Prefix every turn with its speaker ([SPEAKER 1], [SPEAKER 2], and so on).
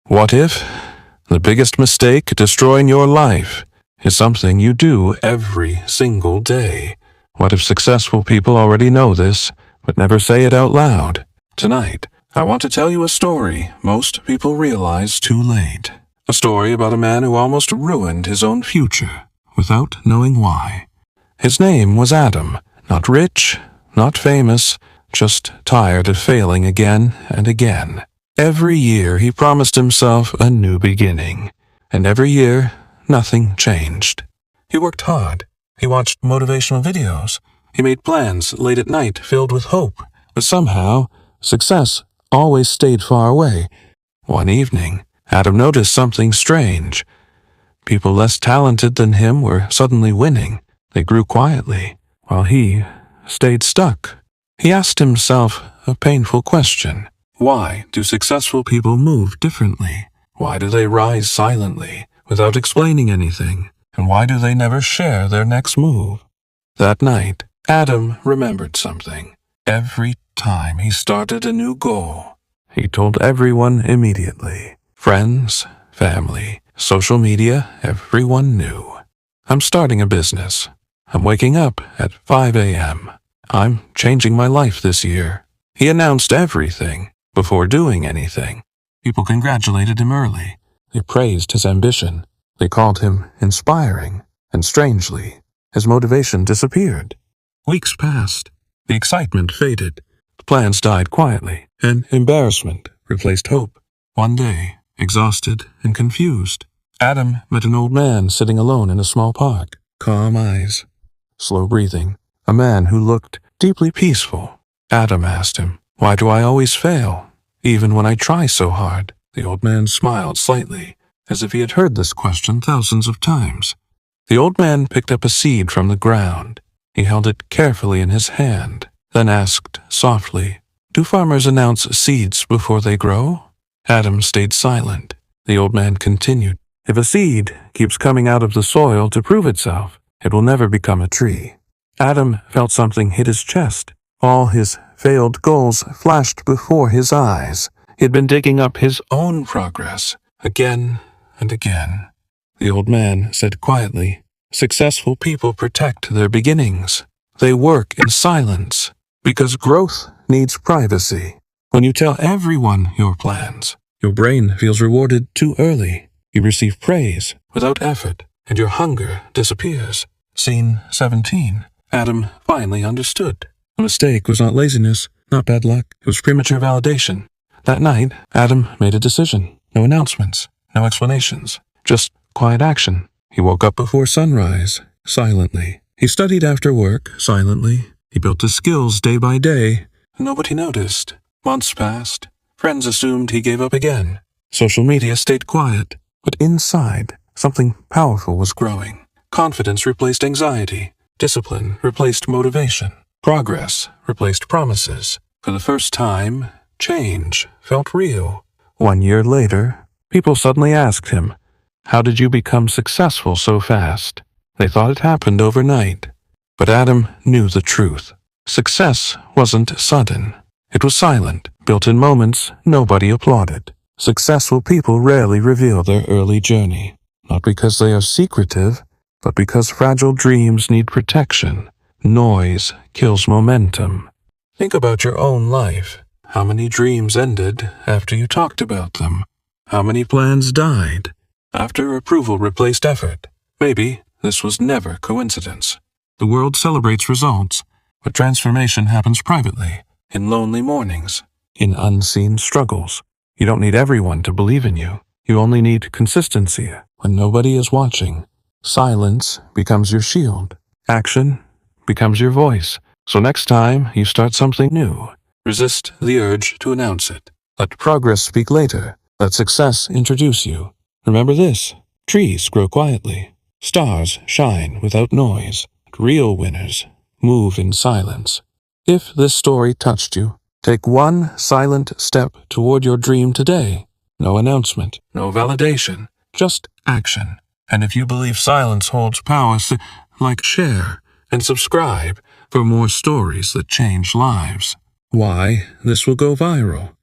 [SPEAKER 1] What if the biggest mistake destroying your life is something you do every single day? What if successful people already know this, but never say it out loud? Tonight, I want to tell you a story most people realize too late. A story about a man who almost ruined his own future without knowing why. His name was Adam. Not rich, not famous, just tired of failing again and again. Every year he promised himself a new beginning, and every year nothing changed. He worked hard. He watched motivational videos. He made plans late at night filled with hope, but somehow success always stayed far away. One evening, Adam noticed something strange. People less talented than him were suddenly winning. They grew quietly, while he stayed stuck. He asked himself a painful question. Why do successful people move differently? Why do they rise silently, without explaining anything? And why do they never share their next move? That night, Adam remembered something. Every time he started a new goal, he told everyone immediately. Friends, family, social media, everyone knew. I'm starting a business. I'm waking up at 5 a.m. I'm changing my life this year. He announced everything before doing anything. People congratulated him early. They praised his ambition. They called him inspiring. And strangely, his motivation disappeared. Weeks passed. The excitement faded. The plans died quietly, and embarrassment replaced hope. One day, exhausted and confused, Adam met an old man sitting alone in a small park. Calm eyes, slow breathing. A man who looked deeply peaceful. Adam asked him, "Why do I always fail, even when I try so hard?" The old man smiled slightly, as if he had heard this question thousands of times. The old man picked up a seed from the ground. He held it carefully in his hand, then asked softly, "Do farmers announce seeds before they grow?" Adam stayed silent. The old man continued, "If a seed keeps coming out of the soil to prove itself, it will never become a tree." Adam felt something hit his chest. All his failed goals flashed before his eyes. He had been digging up his own progress again and again. The old man said quietly, "Successful people protect their beginnings. They work in silence because growth needs privacy. When you tell everyone your plans, your brain feels rewarded too early. You receive praise without effort, and your hunger disappears." Scene 17. Adam finally understood. The mistake was not laziness, not bad luck. It was premature validation. That night, Adam made a decision. No announcements, no explanations, just quiet action. He woke up before sunrise, silently. He studied after work, silently. He built his skills day by day. Nobody noticed. Months passed. Friends assumed he gave up again. Social media stayed quiet. But inside, something powerful was growing. Confidence replaced anxiety. Discipline replaced motivation. Progress replaced promises. For the first time, change felt real. 1 year later, people suddenly asked him, "How did you become successful so fast?" They thought it happened overnight. But Adam knew the truth. Success wasn't sudden. It was silent, built in moments nobody applauded. Successful people rarely reveal their early journey, not because they are secretive, but because fragile dreams need protection. Noise kills momentum. Think about your own life. How many dreams ended after you talked about them? How many plans died after approval replaced effort? Maybe this was never coincidence. The world celebrates results, but transformation happens privately, in lonely mornings, in unseen struggles. You don't need everyone to believe in you. You only need consistency when nobody is watching. Silence becomes your shield. Action becomes your voice. So next time you start something new, resist the urge to announce it. Let progress speak later. Let success introduce you. Remember this: trees grow quietly. Stars shine without noise. Real winners move in silence. If this story touched you, take one silent step toward your dream today. No announcement, no validation, just action. And if you believe silence holds power, like, share, and subscribe for more stories that change lives. Why this will go viral.